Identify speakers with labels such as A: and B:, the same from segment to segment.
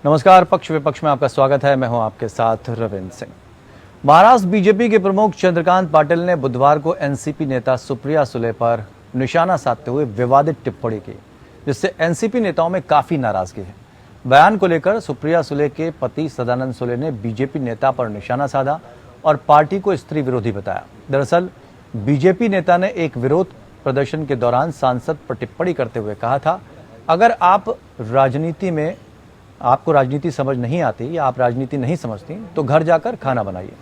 A: नमस्कार, पक्ष विपक्ष में आपका स्वागत है। मैं हूं आपके साथ रविंद्र सिंह। महाराष्ट्र बीजेपी के प्रमुख चंद्रकांत पाटिल ने बुधवार को एनसीपी नेता सुप्रिया सुले पर निशाना साधते हुए विवादित टिप्पणी की, जिससे एनसीपी नेताओं में काफी नाराजगी है। बयान को लेकर सुप्रिया सुले के पति सदानंद सुले ने बीजेपी नेता पर निशाना साधा और पार्टी को स्त्री विरोधी बताया। दरअसल बीजेपी नेता ने एक विरोध प्रदर्शन के दौरान सांसद पर टिप्पणी करते हुए कहा था, अगर आपको राजनीति समझ नहीं आती या आप राजनीति नहीं समझती तो घर जाकर खाना बनाइए।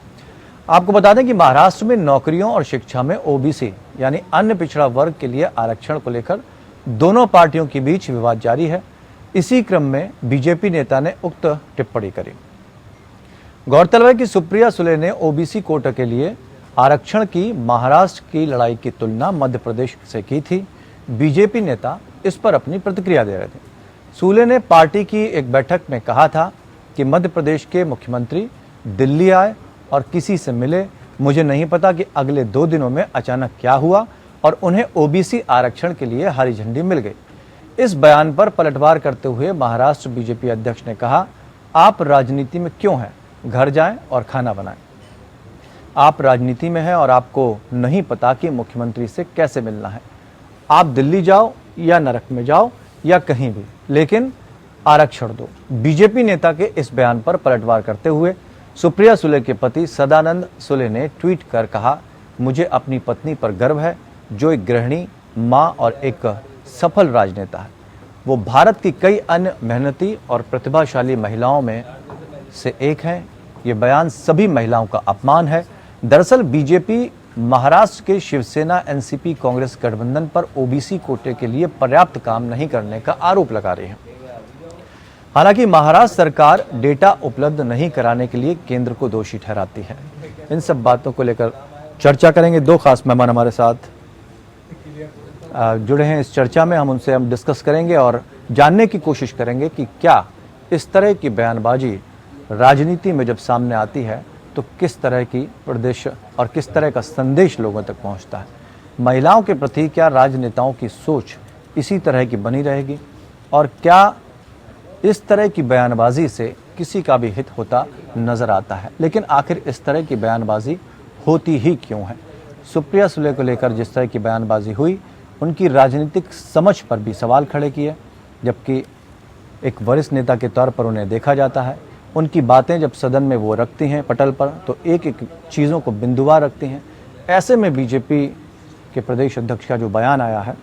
A: आपको बता दें कि महाराष्ट्र में नौकरियों और शिक्षा में ओबीसी यानी अन्य पिछड़ा वर्ग के लिए आरक्षण को लेकर दोनों पार्टियों के बीच विवाद जारी है। इसी क्रम में बीजेपी नेता ने उक्त टिप्पणी करी। गौरतलब है कि सुप्रिया सुले ने ओबीसी कोटा के लिए आरक्षण की महाराष्ट्र की लड़ाई की तुलना मध्य प्रदेश से की थी। बीजेपी नेता इस पर अपनी प्रतिक्रिया दे रहे थे। सुले ने पार्टी की एक बैठक में कहा था कि मध्य प्रदेश के मुख्यमंत्री दिल्ली आए और किसी से मिले। मुझे नहीं पता कि अगले 2 दिनों में अचानक क्या हुआ और उन्हें ओबीसी आरक्षण के लिए हरी झंडी मिल गई। इस बयान पर पलटवार करते हुए महाराष्ट्र बीजेपी अध्यक्ष ने कहा, आप राजनीति में क्यों हैं? घर जाएं और खाना बनाएं। आप राजनीति में हैं और आपको नहीं पता कि मुख्यमंत्री से कैसे मिलना है। आप दिल्ली जाओ या नरक में जाओ या कहीं भी, लेकिन आरक्षण दो। बीजेपी नेता के इस बयान पर पलटवार करते हुए सुप्रिया सुले के पति सदानंद सुले ने ट्वीट कर कहा, मुझे अपनी पत्नी पर गर्व है जो एक गृहिणी, मां और एक सफल राजनेता है। वो भारत की कई अन्य मेहनती और प्रतिभाशाली महिलाओं में से एक हैं। ये बयान सभी महिलाओं का अपमान है। दरअसल बीजेपी महाराष्ट्र के शिवसेना एनसीपी कांग्रेस गठबंधन पर ओबीसी कोटे के लिए पर्याप्त काम नहीं करने का आरोप लगा रही है। हालांकि महाराष्ट्र सरकार डेटा उपलब्ध नहीं कराने के लिए केंद्र को दोषी ठहराती है। इन सब बातों को लेकर चर्चा करेंगे। 2 खास मेहमान हमारे साथ जुड़े हैं इस चर्चा में। हम डिस्कस करेंगे और जानने की कोशिश करेंगे कि क्या इस तरह की बयानबाजी राजनीति में जब सामने आती है तो किस तरह की प्रदेश और किस तरह का संदेश लोगों तक पहुंचता है। महिलाओं के प्रति क्या राजनेताओं की सोच इसी तरह की बनी रहेगी और क्या इस तरह की बयानबाजी से किसी का भी हित होता नजर आता है। लेकिन आखिर इस तरह की बयानबाजी होती ही क्यों है? सुप्रिया सुले को लेकर जिस तरह की बयानबाजी हुई, उनकी राजनीतिक समझ पर भी सवाल खड़े किए। जबकि एक वरिष्ठ नेता के तौर पर उन्हें देखा जाता है, उनकी बातें जब सदन में वो रखती हैं पटल पर तो एक एक चीज़ों को बिंदुवार रखती हैं। ऐसे में बीजेपी के प्रदेश अध्यक्ष का जो बयान आया है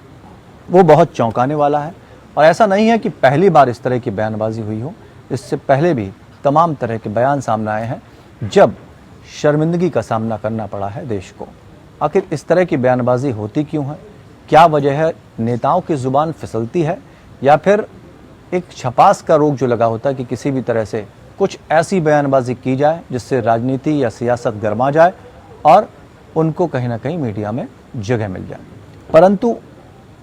A: वो बहुत चौंकाने वाला है। और ऐसा नहीं है कि पहली बार इस तरह की बयानबाजी हुई हो। इससे पहले भी तमाम तरह के बयान सामने आए हैं जब शर्मिंदगी का सामना करना पड़ा है देश को। आखिर इस तरह की बयानबाजी होती क्यों है? क्या वजह है? नेताओं की जुबान फिसलती है या फिर एक छपास का रोग जो लगा होता है कि किसी भी तरह से कुछ ऐसी बयानबाजी की जाए जिससे राजनीति या सियासत गरमा जाए और उनको कहीं ना कहीं मीडिया में जगह मिल जाए। परंतु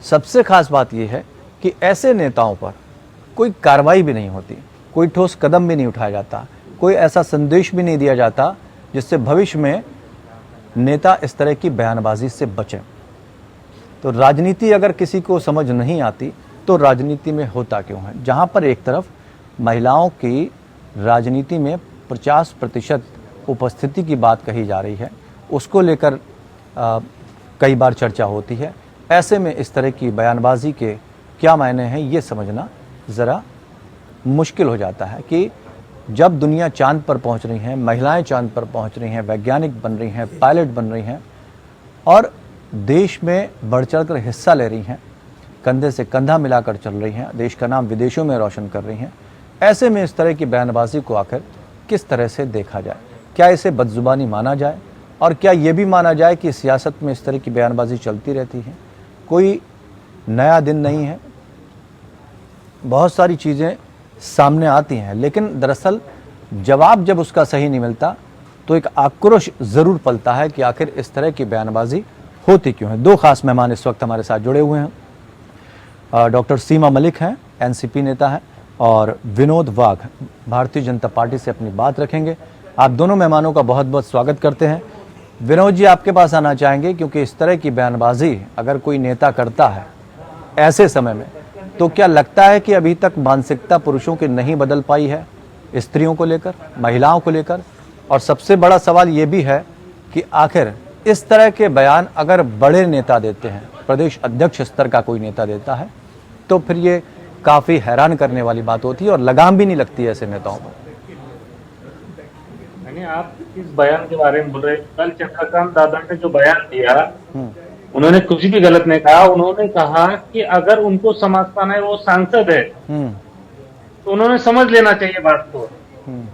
A: सबसे खास बात यह है कि ऐसे नेताओं पर कोई कार्रवाई भी नहीं होती, कोई ठोस कदम भी नहीं उठाया जाता, कोई ऐसा संदेश भी नहीं दिया जाता जिससे भविष्य में नेता इस तरह की बयानबाजी से बचें। तो राजनीति अगर किसी को समझ नहीं आती तो राजनीति में होता क्यों है? जहां पर एक तरफ महिलाओं की राजनीति में 50% उपस्थिति की बात कही जा रही है, उसको लेकर कई बार चर्चा होती है। ऐसे में इस तरह की बयानबाजी के क्या मायने हैं ये समझना ज़रा मुश्किल हो जाता है कि जब दुनिया चांद पर पहुंच रही है, महिलाएं चांद पर पहुंच रही हैं, वैज्ञानिक बन रही हैं, पायलट बन रही हैं और देश में बढ़ चढ़ कर हिस्सा ले रही हैं, कंधे से कंधा मिलाकर चल रही हैं, देश का नाम विदेशों में रोशन कर रही हैं। ऐसे में इस तरह की बयानबाजी को आखिर किस तरह से देखा जाए? क्या इसे बदजुबानी माना जाए और क्या ये भी माना जाए कि सियासत में इस तरह की बयानबाजी चलती रहती है, कोई नया दिन नहीं है? बहुत सारी चीज़ें सामने आती हैं, लेकिन दरअसल जवाब जब उसका सही नहीं मिलता तो एक आक्रोश ज़रूर पलता है कि आखिर इस तरह की बयानबाजी होती क्यों है। 2 खास मेहमान इस वक्त हमारे साथ जुड़े हुए हैं। डॉक्टर सीमा मलिक हैं, एनसीपी नेता हैं, और विनोद वाघ भारतीय जनता पार्टी से अपनी बात रखेंगे। आप दोनों मेहमानों का बहुत बहुत स्वागत करते हैं। विनोद जी, आपके पास आना चाहेंगे क्योंकि इस तरह की बयानबाजी अगर कोई नेता करता है ऐसे समय में तो क्या लगता है कि अभी तक मानसिकता पुरुषों की नहीं बदल पाई है, स्त्रियों को लेकर, महिलाओं को लेकर? और सबसे बड़ा सवाल ये भी है कि आखिर इस तरह के बयान अगर बड़े नेता देते हैं, प्रदेश अध्यक्ष स्तर का कोई नेता देता है, तो फिर ये काफी हैरान करने वाली बात होती है और लगाम भी नहीं लगती है ऐसे नेताओं पर।
B: आप इस बयान के बारे में बोल रहे हैं, कल चंद्रकांत दादा ने जो बयान दिया, उन्होंने कुछ भी गलत नहीं कहा। उन्होंने कहा कि अगर उनको समझता नहीं, वो सांसद है, तो उन्होंने समझ लेना चाहिए बात को।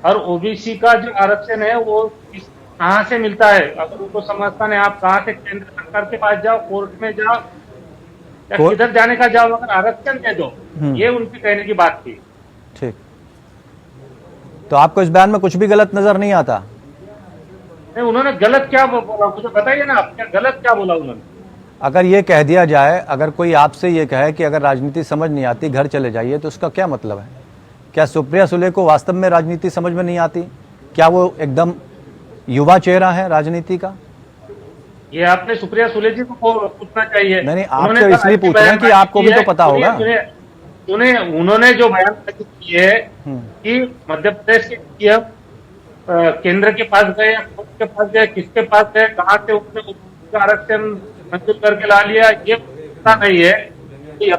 B: और ओबीसी का जो आरक्षण है वो कहाँ से मिलता है, अगर उनको समझता नहीं, आप कहाँ से केंद्र सरकार के पास जाओ, कोर्ट में जाओ या किधर जाने का जाओ, अगर आरक्षण दे दो। ये उनकी कहने की बात थी।
A: ठीक, तो आपको इस बयान में कुछ भी गलत नजर नहीं आता?
B: नहीं, उन्होंने गलत क्या बोला मुझे बताइए ना, आप क्या गलत क्या बोला उन्होंने?
A: अगर ये कह दिया जाए, अगर कोई आपसे ये कहे कि अगर राजनीति समझ नहीं आती घर चले जाइए, तो उसका क्या मतलब है? क्या सुप्रिया सुले को वास्तव में राजनीति समझ में नहीं आती? क्या वो एकदम युवा चेहरा है राजनीति का?
B: ये आपने सुप्रिया सुले जी को पूछना चाहिए।
A: नहीं, आपसे इसलिए पूछ रहे हैं कि आपको भी तो पता होगा।
B: उन्होंने जो बयान किए कि मध्य प्रदेश के सीएम केंद्र के पास गए, के पास गए, किसके पास गए, कहाँ से उसने आरक्षण मंजूर करके ला लिया, ये पता नहीं है कि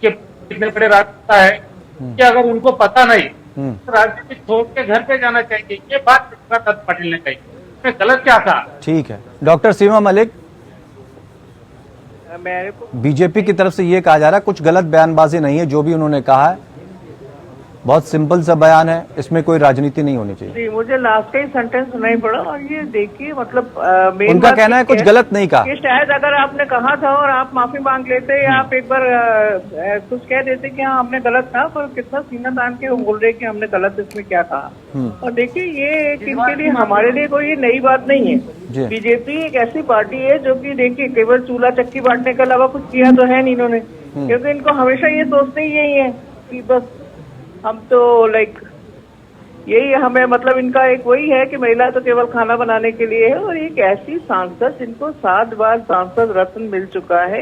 B: कितने बड़े रास्ता है कि अगर उनको पता नहीं तो राजनीति छोड़ के घर पे जाना चाहिए। ये बात चंद्रकांत पाटिल ने कही, इसमें गलत क्या था?
A: ठीक है, डॉक्टर सीमा मलिक, बीजेपी की तरफ से ये कहा जा रहा है कुछ गलत बयानबाजी नहीं है, जो भी उन्होंने कहा है बहुत सिंपल सा बयान है, इसमें कोई राजनीति नहीं होनी चाहिए।
C: जी, मुझे लास्ट का ही सेंटेंस सुनाई पड़ा। और ये देखिए, मतलब
A: उनका कहना है कुछ गलत नहीं कहा।
C: शायद अगर आपने कहा था और आप माफी मांग लेते या आप एक बार कुछ कह देते कि हाँ हमने गलत कहा, पर कितना सीना तान के वो बोल रहे कि हमने गलत इसमें क्या कहा। और देखिए, ये इनके लिए हमारे लिए कोई नई बात नहीं है। बीजेपी एक ऐसी पार्टी है जो कि देखिए केवल चूल्हा चक्की बांटने के अलावा कुछ किया तो है नहीं इन्होंने, क्योंकि इनको हमेशा ये सोचते ही यही है कि बस हम तो यही हमें, मतलब इनका एक वही है कि महिला तो केवल खाना बनाने के लिए है। और एक ऐसी सांसद जिनको 7 बार सांसद रत्न मिल चुका है,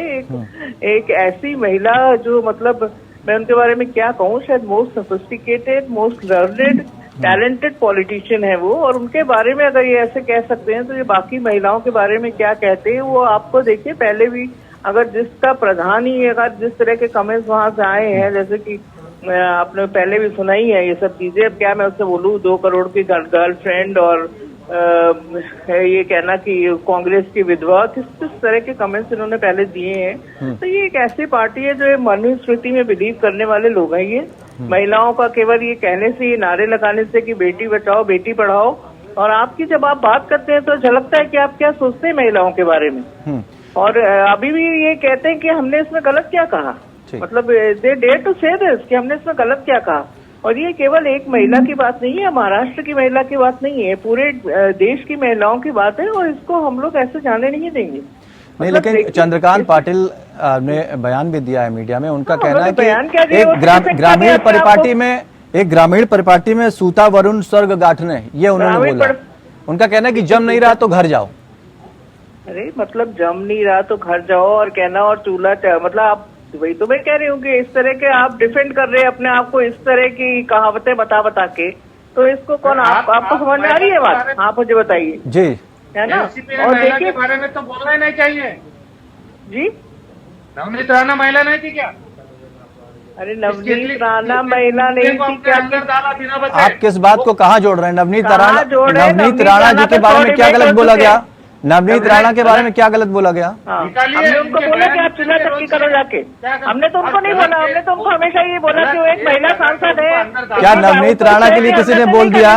C: एक ऐसी महिला जो, मतलब मैं उनके बारे में क्या कहूँ, शायद most sophisticated, most learned, talented politician है वो। और उनके बारे में अगर ये ऐसे कह सकते हैं, तो ये बाकी महिलाओं के बारे में क्या कहते हैं वो आपको देखिए। पहले भी अगर जिसका प्रधान ही, अगर जिस तरह के कमेंट्स वहां से आए हैं, जैसे कि आपने पहले भी सुना ही है ये सब चीजें, अब क्या मैं उससे बोलूं, 2 करोड़ की गर्लफ्रेंड और ये कहना कि कांग्रेस की विधवा, किस तरह के कमेंट्स इन्होंने पहले दिए हैं। तो ये एक ऐसी पार्टी है जो मनुस्मृति में बिलीव करने वाले लोग हैं। ये महिलाओं का केवल ये कहने से, ये नारे लगाने से कि बेटी बचाओ बेटी पढ़ाओ, और आपकी जब आप बात करते हैं तो झलकता है कि आप क्या सोचते हैं महिलाओं के बारे में। और अभी भी ये कहते हैं कि हमने इसमें गलत क्या कहा, मतलब दे डेयर टू से दिस कि हमने इसमें गलत क्या कहा। और ये केवल एक महिला की बात नहीं है, महाराष्ट्र की महिला की बात नहीं है, पूरे देश की महिलाओं की बात है। और इसको हम लोग ऐसे जाने नहीं देंगे।
A: नहीं, लेकिन चंद्रकांत पाटिल ने बयान भी दिया है मीडिया में, उनका कहना है कि एक ग्रामीण परिपाटी में सूता वरुण स्वर्ग गाठने, ये उन्होंने बोला। उनका कहना है कि जम नहीं रहा तो घर जाओ।
C: अरे मतलब जम नहीं रहा तो घर जाओ और कहना, और चूल्हा, मतलब आप, वही तो मैं कह रही हूँ कि इस तरह के आप डिफेंड कर रहे हैं अपने आप को इस तरह की कहावतें बता के, तो इसको कौन, आपको समझ में आ रही है बात? आप मुझे बताइए
A: जी,
C: है ना।
B: और देखिए, बारे में तो बोलना ही नहीं चाहिए
C: जी।
B: नवनीत राणा महिला नहीं थी क्या?
C: अरे नवनीत राणा महिला नहीं थी क्या?
A: आप किस बात को कहाँ जोड़ रहे हैं? नवनीत राणा जी के बारे में क्या गलत बोला गया? नवनीत राणा के बारे में क्या गलत बोला गया?
C: हमने उनको बोला कि आप चूल्हा चक्की करो जाके, हमने तो उनको नहीं बोला, हमने तो उनको हमेशा ये बोला कि वो एक महिला सांसद है।
A: क्या नवनीत राणा के लिए किसी ने बोल दिया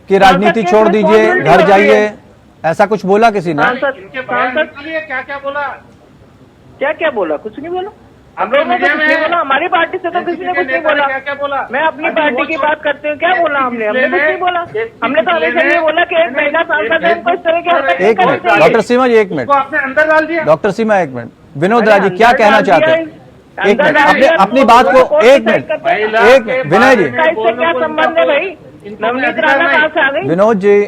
A: कि राजनीति छोड़ दीजिए, घर जाइए, ऐसा कुछ बोला किसी ने?
B: क्या क्या बोला?
C: क्या बोला? कुछ नहीं बोला हम लोगों ने, तो कुछ नहीं बोला। हमारी पार्टी से तो किसी ने कुछ नहीं बोला।
B: क्या बोला?
C: मैं अपनी पार्टी की बात करती हूँ, क्या बोला हमने? हमने कुछ नहीं बोला। हमने तो हमेशा ये बोला कि एक महिला सांसद है, उनको इस तरह की।
A: एक मिनट डॉक्टर सीमा जी, एक मिनट
B: आपने अंदर डाल दिया।
A: डॉक्टर सीमा एक मिनट, विनोद राय जी क्या कहना चाहते हैं? एक मिनट, अपनी बात को, एक मिनट विनय जी,
C: इससे क्या संबंध है भाई? नवनीत राणा कहाँ से आ गई?
A: विनोद जी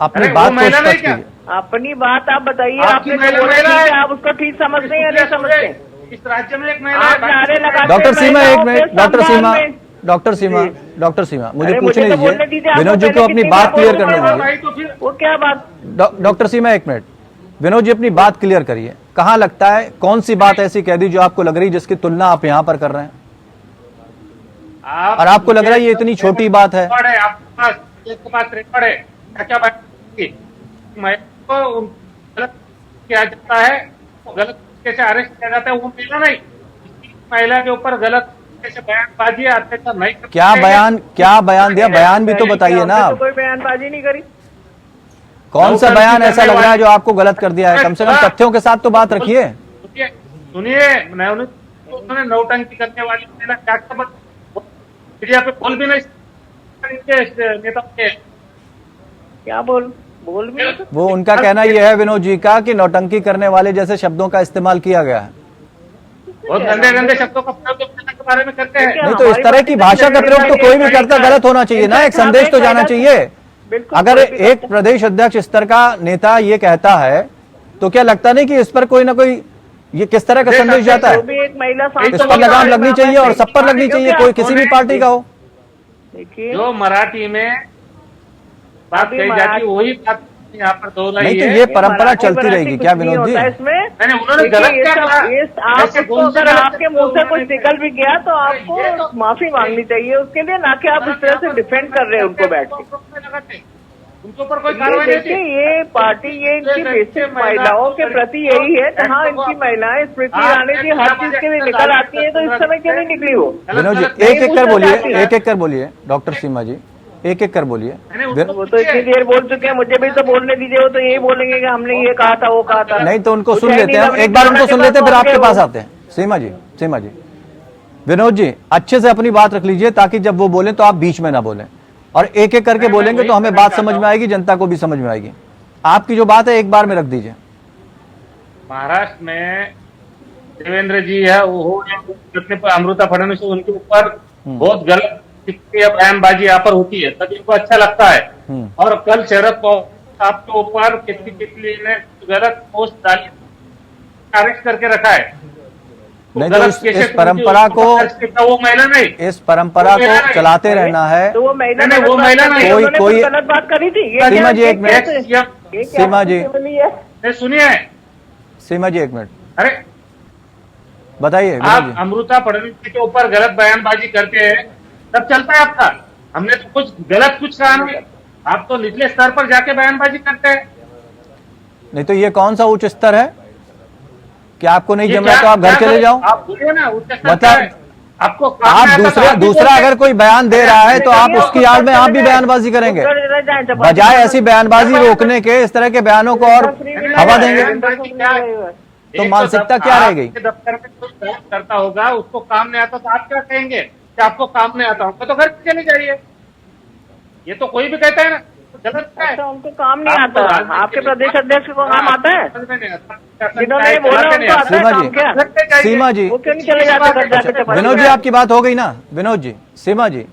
A: अपनी बात को स्पष्ट कीजिए।
C: अपनी बात आप बताइए, आपने जो बोला आप उसको ठीक समझते हैं या नहीं समझते?
B: इस राज्य में एक महिला
C: आप नारे
B: है।
C: लगाते
A: डॉक्टर सीमा एक
C: महिलाओं के
A: मिनट, डॉक्टर
C: सम्मान
A: सीमा,
C: में।
A: डॉक्टर सीमा मुझे
C: अरे
A: पूछने
C: मुझे तो बोलने
A: दीजिए,
C: दीजिए,
A: विनोद जी
C: आपको
A: को
C: पहले
A: अपनी
C: कितनी
A: बात
C: बार
A: क्लियर
C: बोलना
A: करने
C: पड़ा
A: दीजिए।
B: भाई तो फिर
C: वो क्या बात?
A: डॉक्टर सीमा एक मिनट, विनोद जी अपनी बात क्लियर करिए, कहाँ लगता है, कौन सी बात ऐसी कह दी जो आपको लग रही जिसकी तुलना आप यहाँ पर कर रहे हैं, और आपको लग रहा है ये इतनी छोटी बात है?
B: रिकॉर्ड है आपके पास रिकॉर्ड है, क्या बात की? महिला को गलत किया जाता है, वो गलत तरीके से अरेस्ट किया जाता है, वो महिला नहीं, महिला के ऊपर गलत तरीके से बयानबाजी अत्याचार नहीं करते।
A: क्या बयान दिया, बयान भी तो बताइए ना।
C: हमने तो कोई बयानबाजी नहीं करी।
A: कौन सा बयान ऐसा लग रहा है जो आपको गलत कर दिया है? कम से कम तथ्यों के साथ तो बात रखिए।
B: सुनिए, उन्होंने नौटंकी करने वाली महिला क्या मीडिया पे बोल भी नहीं नेता के
C: क्या बोल भी नहीं।
A: वो उनका कहना यह है विनोद जी का कि नौटंकी करने वाले जैसे शब्दों का इस्तेमाल किया गया है।
B: बहुत गंदे गंदे शब्दों का प्रयोग के बारे में करते हैं।
A: नहीं तो इस तरह की भाषा का प्रयोग तो कोई भी करता गलत होना चाहिए ना, एक संदेश तो जाना चाहिए। अगर एक प्रदेश अध्यक्ष स्तर का नेता ये कहता है तो क्या लगता नहीं कि इस पर कोई ना कोई ये किस तरह का संदेश जाता है?
C: जो भी एक महिला
A: इस पर लगाम लगनी चाहिए और सब पर लगनी चाहिए, कोई किसी भी पार्टी का हो।
C: देखिए
B: जो मराठी में बात कही जाती है वही बात यहाँ पर दोहराई
A: नहीं तो
B: है।
A: ये परंपरा चलती रहेगी क्या विनोद जी?
B: मैंने उन्होंने गलत क्या कहा? ऐसे
C: आपको
B: कौन सा
C: अगर
B: गलत
C: आपके मुंह से कुछ निकल भी गया तो आपको माफी मांगनी चाहिए उसके लिए, ना कि आप इस तरह से डिफेंड कर रहे हैं उनको बैठ के।
B: उनके ऊपर कोई कार्रवाई नहीं
C: देखिए
B: थी।
C: ये पार्टी ये इनकी बेसिक महिलाओं के प्रति यही है। जहाँ इनकी महिलाएं स्मृति ईरानी जी हर चीज के लिए निकल आती है, तो इस समय क्यों नहीं निकली वो?
A: विनोद जी एक एक कर बोलिए, डॉक्टर सीमा जी एक एक कर बोलिए।
C: वो तो इतनी देर बोल चुके हैं, मुझे भी तो बोलने दीजिए। वो तो यही बोलेंगे कि हमने ये कहा था वो कहा था।
A: नहीं तो उनको
C: कुछ
A: सुन
C: है
A: लेते
C: नहीं,
A: हैं,
C: हमने
A: एक बार उनको सुन लेते हैं फिर
C: पहुंच
A: आपके
C: गए
A: पास
C: वो।
A: आते हैं। सीमा जी विनोद जी अच्छे से अपनी बात रख लीजिए ताकि जब वो बोले तो आप बीच में ना बोलें, और एक एक करके बोलेंगे तो हमें बात समझ में आएगी, जनता को भी समझ में आएगी। आपकी जो बात है एक बार में रख दीजिए।
B: महाराष्ट्र में देवेंद्र जी है, वो अमृता फडणवीस, उनके ऊपर बहुत गलत बयानबाजी यहाँ पर होती है, तभी उनको अच्छा लगता है। और कल शरद पवार आपके ऊपर कितनी ने गलत पोस्ट डाली, अरेस्ट करके रखा है।
A: नहीं तो इस परंपरा को,
B: वो महिला नहीं,
A: इस परंपरा को चलाते रहना है।
C: तो वो महिला
B: नहीं, वो महिला नहीं,
A: कोई
C: गलत बात करी थी।
A: सीमा जी एक मिनट, सीमा जी
B: सुनिए,
A: सीमा जी एक मिनट
B: अरे
A: बताइए विनोद
B: आप
A: जी।
B: अमृता फडणवीस के ऊपर गलत बयानबाजी करते हैं तब चलता है आपका। हमने तो कुछ गलत कुछ कहा नहीं, आप तो निचले स्तर पर जाके बयानबाजी करते हैं।
A: नहीं तो ये कौन सा उच्च स्तर है कि आपको नहीं
B: ये
A: जम रहा
B: क्या-
A: तो आप घर
B: क्या
A: चले जाओ?
B: आप बोलिए ना, उच्च स्तर
A: मतलब
B: क्या है? आपको
A: आप दूसरा अगर कोई बयान दे रहा है तो आप उसकी आड़ में आप भी बयानबाजी करेंगे, बजाय ऐसी बयानबाजी रोकने के इस तरह के बयानों को और हवा देंगे तो मानसिकता क्या रह गई?
B: दफ्तर में कोई काम करता होगा, उसको काम नहीं आता तो आप क्या कहेंगे कि आपको काम नहीं आता होगा तो घर चले जाइए। ये तो कोई भी कहता है ना, तो गलत क्या है?
C: अच्छा, उनको काम नहीं आता? आपके प्रदेश अध्यक्ष को काम आता है? जिन्होंने ये बोला उनको आता है काम क्या?
A: सीमा जी
C: वो क्यों नहीं चले जाते घर जाके चपाती
A: विनोद जी आपकी बात हो गई ना विनोद जी। सीमा जी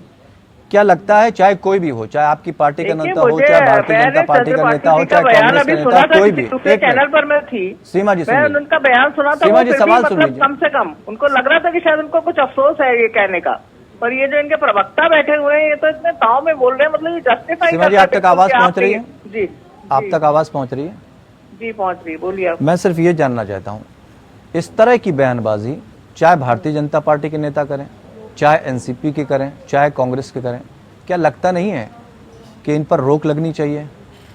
A: क्या लगता है, चाहे कोई भी हो, चाहे आपकी पार्टी का नेता हो, चाहे भारतीय जनता पार्टी का नेता हो, चाहे कांग्रेस का नेता हो, कोई भी, एक
C: चैनल
A: मिनट
C: पर मैं थी,
A: सीमा जी
C: मैं
A: सुनिए,
C: उनका बयान सुना था।
A: सीमा
C: वो
A: जी,
C: फिर भी
A: सवाल सुन
C: मतलब
A: लीजिए।
C: कम से कम उनको लग रहा था कि शायद उनको कुछ अफसोस है ये कहने का, पर ये जो इनके प्रवक्ता बैठे हुए हैं ये तो इतने ताव में बोल रहे हैं, मतलब ये जस्टिफाई
A: सीमा जी, आप तक आवाज पहुंच रही है?
C: जी
A: आप तक आवाज पहुंच रही है?
C: जी पहुंच रही है, बोलिए आप।
A: मैं सिर्फ ये जानना चाहता हूं, इस तरह की बयानबाजी चाहे भारतीय जनता पार्टी के नेता करें, चाहे एनसीपी के करें, चाहे कांग्रेस के करें, क्या लगता नहीं है कि इन पर रोक लगनी चाहिए,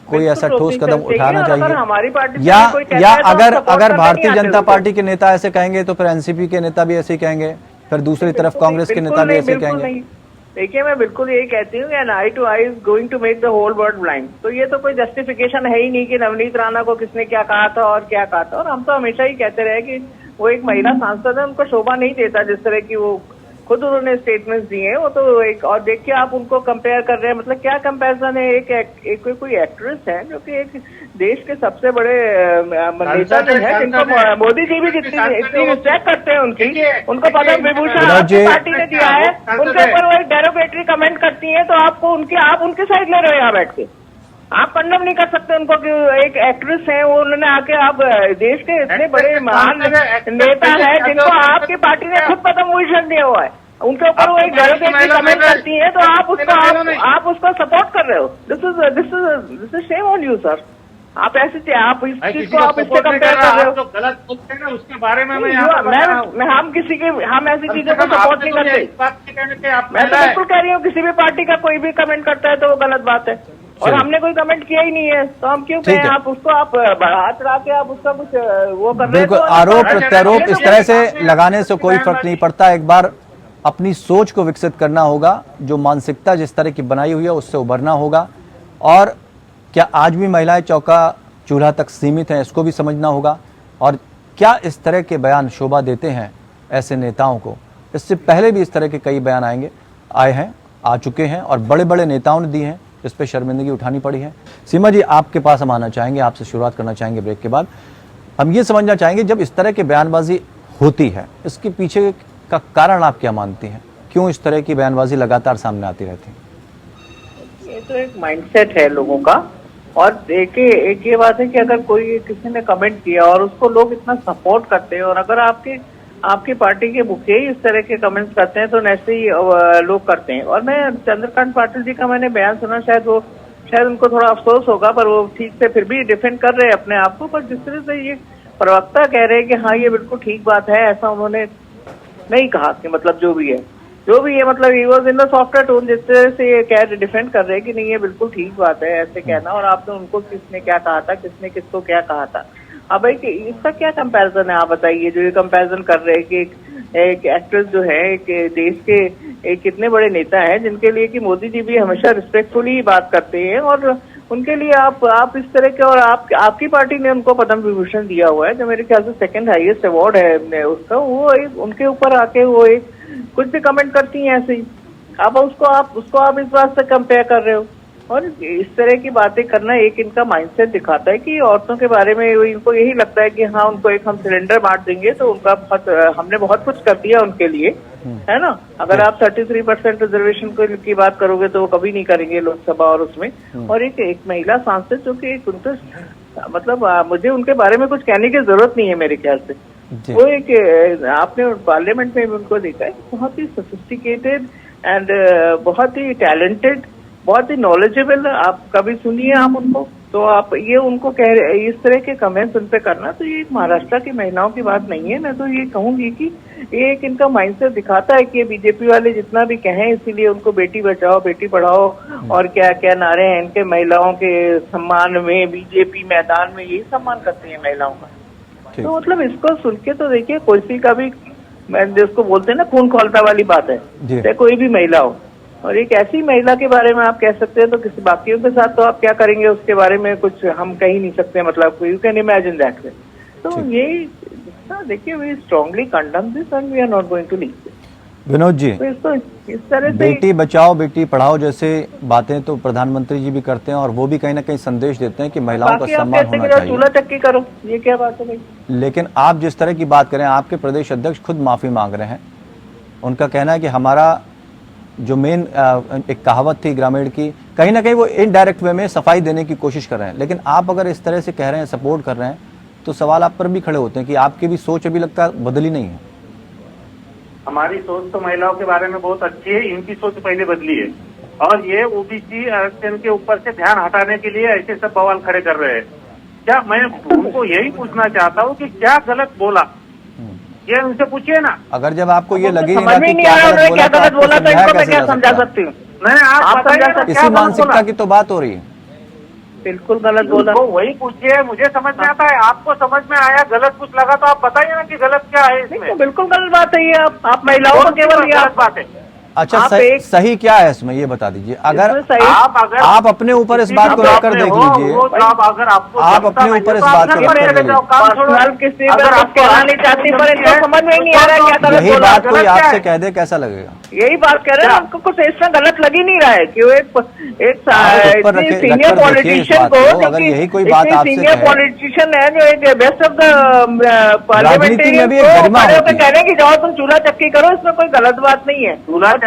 A: कोई ऐसा ठोस कदम उठाना चाहिए?
C: हमारी पार्टी
A: या अगर भारतीय जनता पार्टी के नेता ऐसे कहेंगे तो फिर एनसीपी के नेता भी ऐसे ही कहेंगे, फिर दूसरी तरफ कांग्रेस के नेता भी ऐसे कहेंगे।
C: देखिए मैं बिल्कुल यही कहती हूँ, an eye to eye is going to make the whole world blind. तो ये तो कोई जस्टिफिकेशन है ही नहीं कि नवनीत राणा को किसने क्या कहा था और क्या कहा था। और हम तो हमेशा ही कहते रहे कि वो एक महिला सांसद है, उनको शोभा नहीं देता जिस तरह की वो खुद उन्होंने स्टेटमेंट्स दिए हैं। वो तो एक, और देखिए आप उनको कंपेयर कर रहे हैं, मतलब क्या कंपैरिजन है? एक कोई एक्ट्रेस है जो कि एक देश के सबसे बड़े नेता जो है, जिनको मोदी जी भी इतनी रिस्पेक्ट करते हैं उनकी, उनको पद्म विभूषण आपकी पार्टी ने दिया है, उनके ऊपर वो एक डेरोगेटरी कमेंट करती है, तो आपको आप उनकी साइड ले रहे हो यहाँ बैठ के। आप कंडम नहीं कर सकते उनको कि एक एक्ट्रेस है, वो उन्होंने आके, आप देश के इतने बड़े महान नेता है जिनको आपकी पार्टी ने खुद पद्म भूषण दिया हुआ है, उनके ऊपर वो एक गर्ल के कमेंट करती है, तो आप उसको सपोर्ट कर रहे हो। This is shame on you sir. आप ऐसे आप इस चीज को आप इससे कंपेयर कर रहे हो।
B: जो गलत बोलते हैं ना उसके बारे में मैं
C: हम ऐसी चीजों को सपोर्ट नहीं करते। मैं तो बिल्कुल कह रही हूँ, किसी भी पार्टी का कोई भी कमेंट करता है तो वो गलत बात है, और हमने कोई कमेंट किया ही नहीं है, तो हम क्यों कहें? आप उसको आप बढ़ा चढ़ा के आप उसका कुछ वो कर रहे हैं।
A: बिल्कुल, आरोप प्रत्यारोप इस तरह से लगाने से कोई फर्क नहीं पड़ता। एक बार अपनी सोच को विकसित करना होगा, जो मानसिकता जिस तरह की बनाई हुई है उससे उभरना होगा, और क्या आज भी महिलाएं चौका चूल्हा तक सीमित हैं इसको भी समझना होगा, और क्या इस तरह के बयान शोभा देते हैं ऐसे नेताओं को। इससे पहले भी इस तरह के कई बयान आ चुके हैं और बड़े बड़े नेताओं ने दिए हैं, इस पर शर्मिंदगी उठानी पड़ी है। सीमा जी, आपके पास हम आना चाहेंगे, आपसे शुरुआत करना चाहेंगे ब्रेक के बाद। हम ये समझना चाहेंगे, जब इस तरह की बयानबाजी होती है इसके पीछे का कारण आप क्या मानती हैं? क्यों इस तरह की बयानबाजी लगातार सामने आती रहती है?
C: ये तो एक माइंडसेट है लोगों का, और देखिए एक ये बात है कि अगर कोई किसी ने कमेंट किया और उसको लोग इतना सपोर्ट करते हैं, और अगर आपकी पार्टी के मुखिया ही इस तरह के कमेंट्स करते हैं तो ऐसे ही लोग करते हैं। और मैं चंद्रकांत पाटिल जी का मैंने बयान सुना, शायद उनको थोड़ा अफसोस होगा, पर वो ठीक से फिर भी डिफेंड कर रहे हैं अपने आप को। पर जिस तरह से ये प्रवक्ता कह रहे हैं कि हाँ ये बिल्कुल ठीक बात है, ऐसा उन्होंने नहीं कहा कि मतलब जो भी है मतलब he was in the software tone, जिस तरह से ये कह डिफेंड कर रहे हैं कि नहीं ये बिल्कुल ठीक बात है ऐसे कहना, और आपने उनको किसने क्या कहा था, किसने किसको क्या कहा था। अब भाई इसका क्या कंपैरिजन है आप बताइए, जो ये कंपैरिजन कर रहे हैं कि एक एक्ट्रेस जो है, एक देश के एक कितने बड़े नेता हैं जिनके लिए कि मोदी जी भी हमेशा रिस्पेक्टफुली ही बात करते हैं, और उनके लिए आप इस तरह के, और आपकी पार्टी ने उनको पद्म विभूषण दिया हुआ है जो मेरे ख्याल से सेकंड हाईएस्ट अवार्ड है उसका, वो उनके ऊपर आके वो कुछ भी कमेंट करती हैं ऐसे ही। अब उसको आप इस बात से कंपेयर कर रहे हो, और इस तरह की बातें करना एक इनका माइंडसेट दिखाता है कि औरतों के बारे में इनको यही लगता है कि हाँ उनको एक हम सिलेंडर बांट देंगे तो उनका हमने बहुत कुछ कर दिया उनके लिए, है ना। अगर आप 33% रिजर्वेशन की बात करोगे तो वो कभी नहीं करेंगे लोकसभा और उसमें। और एक महिला सांसद जो कि मतलब मुझे उनके बारे में कुछ कहने की जरूरत नहीं है मेरे ख्याल से। वो आपने पार्लियामेंट में भी उनको देखा है, बहुत ही सोफिस्टिकेटेड एंड बहुत ही टैलेंटेड, बहुत ही नॉलेजेबल। आप कभी सुनिए आप उनको, तो आप ये उनको कह रहे इस तरह के कमेंट्स उन पे करना, तो ये महाराष्ट्र की महिलाओं की बात नहीं है। मैं तो ये कहूंगी कि ये एक इनका माइंडसेट दिखाता है कि ये बीजेपी वाले जितना भी कहें, इसीलिए उनको बेटी बचाओ बेटी पढ़ाओ और क्या क्या नारे हैं इनके, महिलाओं के सम्मान में बीजेपी मैदान में यही सम्मान करते हैं महिलाओं का। तो मतलब इसको सुन के तो देखिए कोई का भी, मैं जिसको बोलते हैं ना खून खौलता वाली बात है, चाहे कोई भी महिला हो, और एक ऐसी महिला के बारे में आप कह सकते हैं, तो किसी बाकियों के साथ तो आप क्या करेंगे उसके बारे में कुछ हम कह ही नहीं सकते, मतलब यू कैन इमेजिन दैट। तो ये देखिए we strongly condemn this and we are not going to leave this.
A: Vinod ji,
C: तो इसको इस तरह से
A: बेटी बचाओ बेटी पढ़ाओ जैसे बातें तो प्रधानमंत्री जी भी करते हैं, और वो भी कहीं ना कहीं संदेश देते हैं कि महिलाओं का सम्मान होना चाहिए।
C: चूल्हा चक्की करो, ये क्या बात है भाई?
A: लेकिन आप जिस तरह की बात करें, आपके प्रदेश अध्यक्ष खुद माफी मांग रहे हैं। उनका कहना है कि हमारा जो मेन एक कहावत थी ग्रामीण की, कहीं ना कहीं वो इनडायरेक्ट वे में सफाई देने की कोशिश कर रहे हैं। लेकिन आप अगर इस तरह से कह रहे हैं, सपोर्ट कर रहे हैं, तो सवाल आप पर भी खड़े होते हैं कि आपकी भी सोच अभी लगता है बदली नहीं है।
B: हमारी सोच तो महिलाओं के बारे में बहुत अच्छी है, इनकी सोच पहले बदली है, और ये ओबीसी आरक्षण के ऊपर से ध्यान हटाने के लिए ऐसे सब बवाल खड़े कर रहे हैं। क्या मैं उनको यही पूछना चाहता हूँ कि क्या गलत बोला, ये उनसे पूछिए ना।
A: अगर जब आपको ये लगे
C: समझ में नहीं आ रहा क्या गलत बोला, तो इनको मैं क्या समझा सकती हूँ?
B: नहीं, आप समझा सकते,
A: किसी मानसिकता की तो बात हो रही है।
C: बिल्कुल गलत बोला,
B: वही पूछिए, मुझे समझ में आता है, आपको समझ में आया, गलत कुछ लगा तो आप बताइए ना कि गलत क्या है इसमें।
C: बिल्कुल गलत बात है ये, आप महिलाओं को केवल
B: गलत बात है।
A: अच्छा, सही क्या है इसमें ये बता दीजिए। अगर आप अपने ऊपर इस बात को रखकर देख लीजिए, आप अपने ऊपर इस बात को रखकर
C: समझ में नहीं आ रहा है क्या,
A: यही बात कोई आपसे कह दे कैसा लगेगा?
C: यही बात कह रहे हैं, आपको कुछ इसमें गलत लग ही नहीं रहा है कि वो एक सीनियर पॉलिटिशियन को,
A: अगर यही कोई बात आपसे
C: सीनियर पॉलिटिशियन है जो एक बेस्ट ऑफ द पार्लियामेंटेरियन को कह रहे हैं कि जाओ तुम चूल्हा चक्की करो, इसमें कोई गलत बात नहीं है।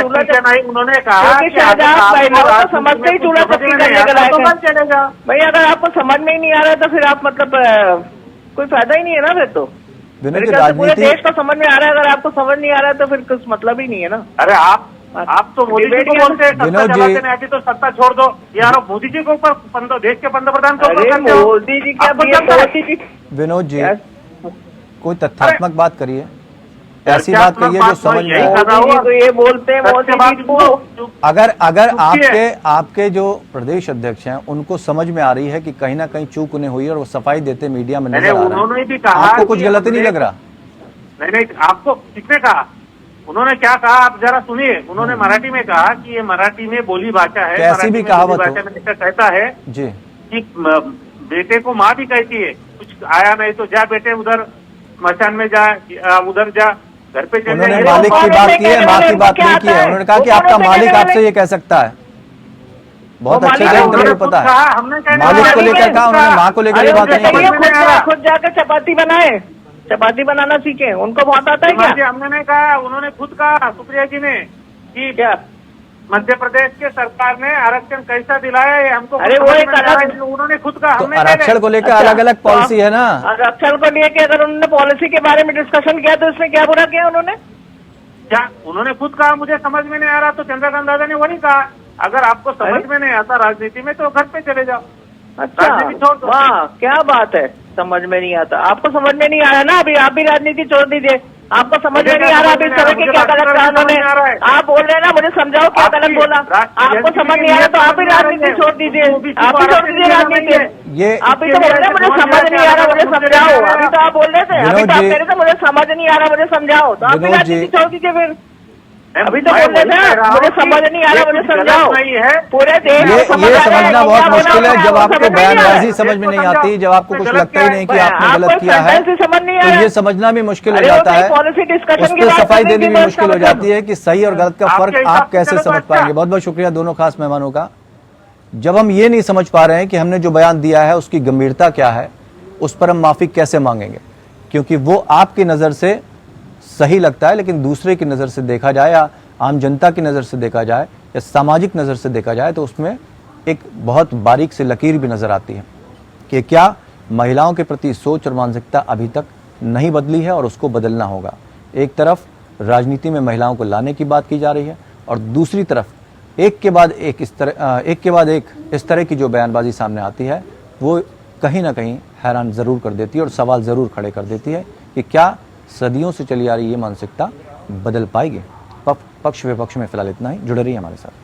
C: चूल्हा
B: चक्की नहीं, उन्होंने कहा
C: क्योंकि
B: कि
C: शायद
B: अगर
C: आप महिलाओं को
B: राजनीति
C: समझते ही
B: में
C: चूल्हा
B: कुछ
C: चक्की
B: समझ में
C: करने
B: नहीं
C: के
B: आता
C: लायक
B: तो
C: है।
B: बंद चलेगा।
C: भाई अगर आपको समझ में ही नहीं आ रहा तो फिर आप मतलब कोई फायदा ही नहीं है ना फिर तो।
A: विनोद
C: मेरे
A: जी,
C: ख्याल से पूरे
A: राजनीति
C: देश को समझ में आ रहा है, अगर आपको समझ नहीं आ रहा है तो फिर कुछ मतलब ही नहीं है ना।
B: अरे आप तो मोदी जी को बोलते हैं सत्ता
A: विनोद जी-
B: चलाते नहीं आती तो सत्ता छोड़ दो यार, मोदी जी के ऊपर देश के पंतप्रधान के ऊपर
C: अरे
B: करते हो।
C: मोदी जी क्या
B: आपको
C: ये
B: क्या
C: मोदी जी
A: विनोद जी,
C: यार,
A: कोई तथ्यात्मक बात करिए, ऐसी
B: क्या
A: बात कहिए जो
B: बात
A: समझ में
B: यही
A: आए।
B: कर रहा हूँ।
C: मोदी जी को ये बोलते हैं,
B: सत्य
C: मोदी
B: बात
C: जी को
B: को-
A: अगर
B: चुप्पी है।
A: आपके जो प्रदेश अध्यक्ष हैं उनको समझ में आ रही है कि कहीं ना कहीं चूक उन्हें हुई है और वो सफाई देते मीडिया में नजर आ रहा
B: उन्होंने
A: है,
B: भी कहा
A: आपको कुछ
B: कि
A: गलत नहीं
B: हमने-
A: लग रहा?
B: नहीं, आपको किसने कहा? उन्होंने क्या कहा आप जरा सुनिए। उन्होंने मराठी में कहा कि ये मराठी में बोली भाषा है,
A: कैसी
B: मराठी
A: भी
B: में
A: कहावत
B: बोली
A: हो।
B: भाषा में ऐसा कहता है
A: जी,
B: कि बेटे को माँ भी कहती है, कुछ आया नहीं तो जा बेटे उधर स्मशान में जा, उधर जा, घर पे चल
A: उन्होंने
B: जाइए।
A: मालिक की बात की है, माँ की बात नहीं की है। उन्होंने कहा कि आपका मालिक आपसे ये कह सकता है। बहुत
C: वो
A: अच्छे
C: मालिक
A: से
C: उन्होंने
A: इंटरव्यू
B: खुद
A: पता
B: कहा,
A: है।
B: हमने क्या
A: मालिक को
B: कहा?
A: लेकर कहा, उन्होंने माँ को लेकर
C: अरे
A: ये बात
C: उनसे
A: नहीं
C: कहिए
A: की।
C: खुद जाकर चपाती बनाए, चपाती बनाना सीखे, उनको बहुत आता है
B: जी,
C: क्या?
B: हमने नहीं कहा, उन्होंने खुद कहा सुप्रिया जी ने कि
C: क्या?
B: मध्य प्रदेश के सरकार ने आरक्षण कैसा दिलाया है हमको
C: अरे वो
B: समझ
C: एक
B: में नहीं आ रहा है,
C: अलग-
B: उन्होंने खुद कहा।
A: तो
B: हमने
A: आरक्षण को लेकर
C: अच्छा,
A: अलग अलग
C: तो
A: पॉलिसी है ना।
C: आरक्षण को लेके अगर उन्होंने पॉलिसी के बारे में डिस्कशन किया तो इसमें क्या बुरा किया उन्होंने?
B: क्या उन्होंने खुद कहा मुझे समझ में नहीं आ रहा, तो चंद्रकांत दादा ने वही कहा अगर आपको समझ
C: अरे?
B: में नहीं आता राजनीति में तो घर पे चले जाओ।
C: अच्छा,
B: राजनीति छोड़ दो।
C: वाह क्या बात है, समझ में नहीं आता। आपको समझ में नहीं आ रहा ना, अभी आप भी राजनीति छोड़ दीजिए। आपको समझ में नहीं आ रहा अभी तरह के क्या गलत कहा उन्होंने। आप बोल रहे हैं ना, मुझे समझाओ क्या गलत बोला। आपको समझ नहीं आ रहा तो आप भी राजनीति छोड़ दीजिए, आप भी छोड़ दीजिए राजनीति।
A: ये
C: आप भी तो बोल रहे हैं मुझे समझ नहीं आ रहा, मुझे समझाओ। अभी तो आप बोल रहे थे, अभी तो आप कह रहे थे मुझे समझ नहीं आ रहा, मुझे समझाओ। तो आप भी
A: विनोद जी-
C: राजनीति छोड़ दीजिए फिर। अभी तो
B: मैं
C: बोल रहे
B: वही कह रहा
C: थे
B: हूँ
C: मुझे
B: कि
C: समझ नहीं आ रहा,
B: ये
C: मुझे
B: कुछ गलत
C: समझाओ।
B: नहीं है।
C: पूरे देश
A: ये
C: को समझ आ रहा है,
A: समझना बहुत
C: क्या बोला
A: मुश्किल है
C: आपने,
A: जब
C: आपको
A: आपको
C: समझ नहीं आ रहा
A: बयानबाजी
C: है।
A: समझ में नहीं
B: समझाओ,
A: आती, जब आपको कुछ
B: गलत
A: लगता ही
B: क्या
A: नहीं
B: है?
A: कि आपने
C: आपको
A: गलत किया है,
C: सेंटेंस ही समझ नहीं आ
A: तो
C: रहा
A: ये
C: है।
A: समझना भी मुश्किल हो
C: अरे
A: जाता
C: वो
A: है।
C: पॉलिसी डिस्कशन
A: उस
C: की
A: पर
C: बात
A: सफाई
C: करने
A: देनी
C: की
A: भी
C: बात
A: मुश्किल हो
C: का
A: जाती है कि सही और गलत का
B: आपके
A: फर्क
B: हिसाब
A: आप
B: से
A: कैसे
B: चलो तो
A: समझ
B: अच्छा।
A: पाएंगे। बहुत बहुत शुक्रिया दोनों खास मेहमानों का। जब हम ये नहीं समझ पा रहे हैं कि हमने जो बयान दिया है उसकी गंभीरता क्या है, उस पर हम माफी कैसे मांगेंगे, क्योंकि वो आपकी नजर से सही लगता है, लेकिन दूसरे की नजर से देखा जाए या आम जनता की नजर से देखा जाए या सामाजिक नजर से देखा जाए तो उसमें एक बहुत बारीक सी लकीर भी नजर आती है कि क्या महिलाओं के प्रति सोच और मानसिकता अभी तक नहीं बदली है और उसको बदलना होगा। एक तरफ राजनीति में महिलाओं को लाने की बात की जा रही है और दूसरी तरफ एक के बाद एक इस तरह की जो बयानबाजी सामने आती है वो कहीं ना कहीं हैरान जरूर कर देती है और सवाल जरूर खड़े कर देती है कि क्या सदियों से चली आ रही ये मानसिकता बदल पाएगी। पक्ष विपक्ष में फिलहाल इतना ही। जुड़े रहिए हमारे साथ।